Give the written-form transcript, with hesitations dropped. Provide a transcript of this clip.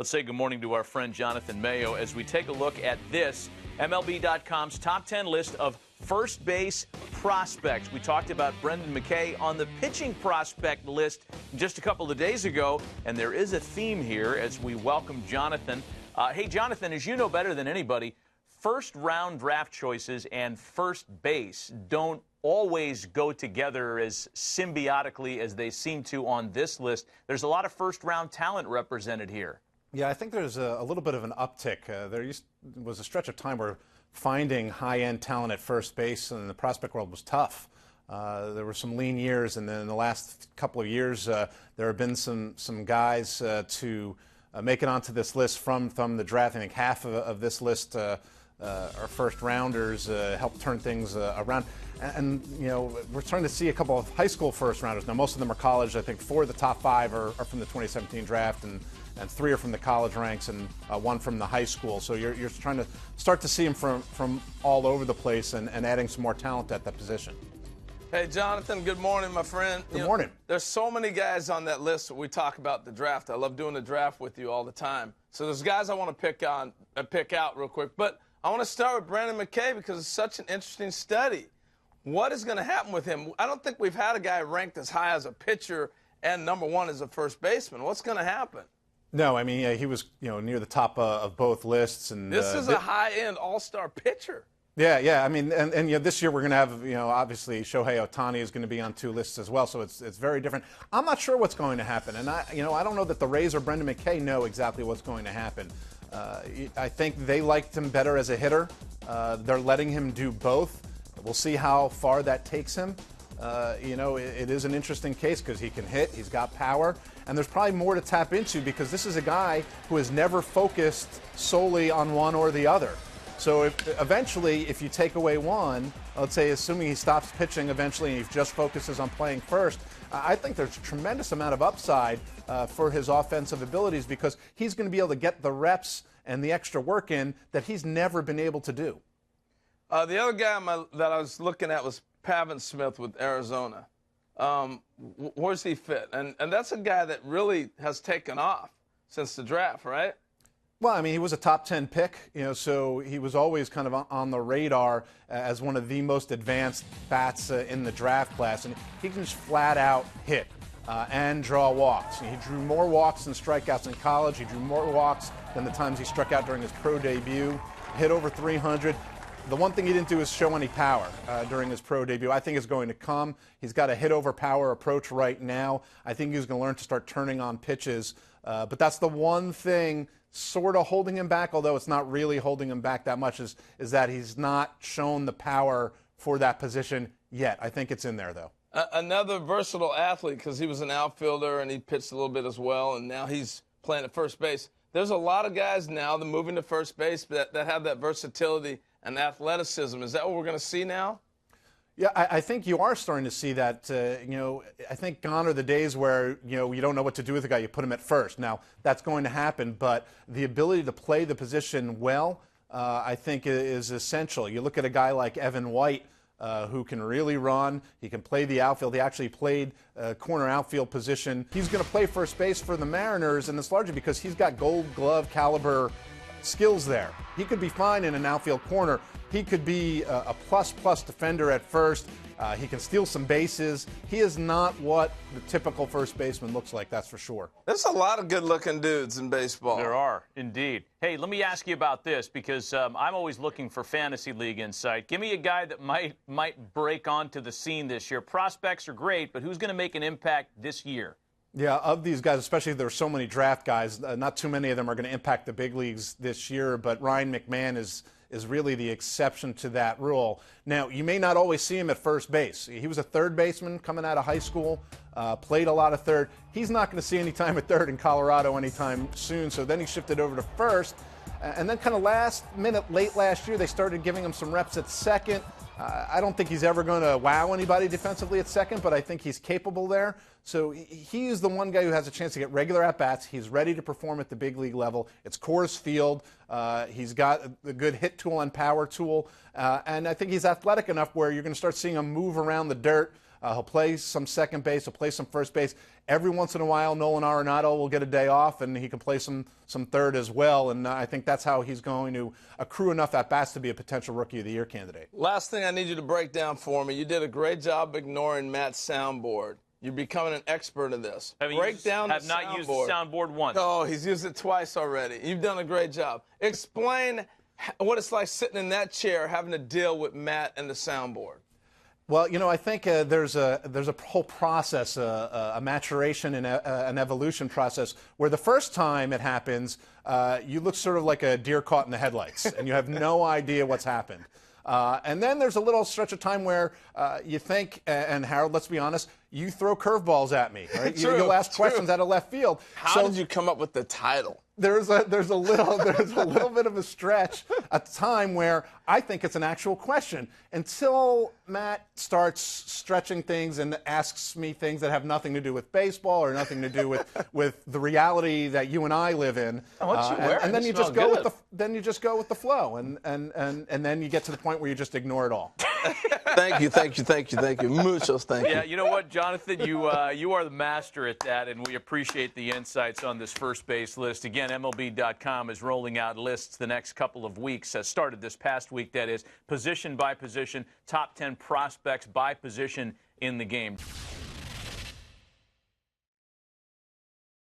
Let's say good morning to our friend Jonathan Mayo as we take a look at this MLB.com's top 10 list of first base prospects. We talked about Brendan McKay on the pitching prospect list just a couple of days ago, and there is a theme here as we welcome Jonathan. Hey, Jonathan, as you know better than anybody, first-round draft choices and first base don't always go together as symbiotically as they seem to on this list. There's a lot of first-round talent represented here. Yeah, I think there's a little bit of an uptick. There was a stretch of time where finding high-end talent at first base in the prospect world was tough. There were some lean years, and then in the last couple of years, there have been some guys to make it onto this list from the draft. I think half of this list are first-rounders, help turn things around. And, you know, we're starting to see a couple of high school first-rounders. Now, most of them are college. I think 4 of the top 5 are from the 2017 draft, and 3 are from the college ranks, and 1 from the high school. So you're trying to start to see them from all over the place and adding some more talent at that position. Hey, Jonathan, good morning, my friend. Good morning. There's so many guys on that list that we talk about the draft. I love doing the draft with you all the time. So there's guys I want to pick out real quick. But I want to start with Brendan McKay because it's such an interesting study. What is going to happen with him? I don't think we've had a guy ranked as high as a pitcher and number 1 as a first baseman. What's going to happen? No, I mean, he was, near the top of both lists. And this is a high-end all-star pitcher. Yeah. I mean, and this year we're going to have, obviously Shohei Ohtani is going to be on 2 lists as well, so it's very different. I'm not sure what's going to happen, and I don't know that the Rays or Brendan McKay know exactly what's going to happen. I think they liked him better as a hitter. They're letting him do both. We'll see how far that takes him. It is an interesting case because he can hit, he's got power, and there's probably more to tap into because this is a guy who has never focused solely on one or the other. So eventually, if you take away one, let's say assuming he stops pitching eventually and he just focuses on playing first, I think there's a tremendous amount of upside for his offensive abilities because he's going to be able to get the reps and the extra work in that he's never been able to do. The other guy that I was looking at was Pavin Smith with Arizona. Where's he fit? And that's a guy that really has taken off since the draft, right? Well, I mean, he was a top 10 pick, so he was always kind of on the radar as one of the most advanced bats in the draft class. And he can just flat out hit and draw walks. He drew more walks than strikeouts in college. He drew more walks than the times he struck out during his pro debut. Hit over 300. The one thing he didn't do is show any power during his pro debut. I think it's going to come. He's got a hit-over-power approach right now. I think he's going to learn to start turning on pitches. But that's the one thing sort of holding him back, although it's not really holding him back that much, is that he's not shown the power for that position yet. I think it's in there, though. Another versatile athlete because he was an outfielder and he pitched a little bit as well, and now he's playing at first base. There's a lot of guys now that moving to first base that have that versatility and athleticism. Is that what we're going to see now? Yeah, I think you are starting to see that. I think gone are the days where, you don't know what to do with a guy. You put him at first. Now, that's going to happen, but the ability to play the position well, I think, is essential. You look at a guy like Evan White, who can really run. He can play the outfield. He actually played corner outfield position. He's going to play first base for the Mariners, and it's largely because he's got gold glove caliber skills there. He could be fine in an outfield corner. He could be a plus defender at first. He can steal some bases. He is not what the typical first baseman looks like, that's for sure. There's a lot of good-looking dudes in baseball. There are, indeed. Hey, let me ask you about this because I'm always looking for fantasy league insight. Give me a guy that might break onto the scene this year. Prospects are great, but who's going to make an impact this year? Yeah, of these guys, especially there are so many draft guys, not too many of them are going to impact the big leagues this year, but Ryan McMahon is really the exception to that rule. Now, you may not always see him at first base. He was a third baseman coming out of high school, played a lot of third. He's not going to see any time at third in Colorado anytime soon, so then he shifted over to first. And then kind of last minute, late last year, they started giving him some reps at second. I don't think he's ever going to wow anybody defensively at second, but I think he's capable there. So he is the one guy who has a chance to get regular at-bats. He's ready to perform at the big league level. It's Coors Field. He's got a good hit tool and power tool. And I think he's athletic enough where you're going to start seeing him move around the dirt. He'll play some second base. He'll play some first base. Every once in a while, Nolan Arenado will get a day off, and he can play some third as well. And I think that's how he's going to accrue enough at-bats to be a potential Rookie of the Year candidate. Last thing I need you to break down for me. You did a great job ignoring Matt's soundboard. You're becoming an expert in this. Have not used the soundboard once. Oh, he's used it twice already. You've done a great job. Explain what it's like sitting in that chair having to deal with Matt and the soundboard. Well, you know, I think there's a whole process, a maturation and an evolution process, where the first time it happens, you look sort of like a deer caught in the headlights, and you have no idea what's happened. And then there's a little stretch of time where you think, and Harold, let's be honest, you throw curveballs at me, right? You'll ask questions out of left field. How did you come up with the title? There's a little bit of a stretch, a time where I think it's an actual question until Matt starts stretching things and asks me things that have nothing to do with baseball or nothing to do with the reality that you and I live in. And then you just go with the flow, and then you get to the point where you just ignore it all. Thank you. Muchos thank you. Yeah, you know what, Jonathan, you are the master at that, and we appreciate the insights on this first base list. Again, MLB.com is rolling out lists the next couple of weeks. Started this past week, that is, position by position, top 10 prospects by position in the game.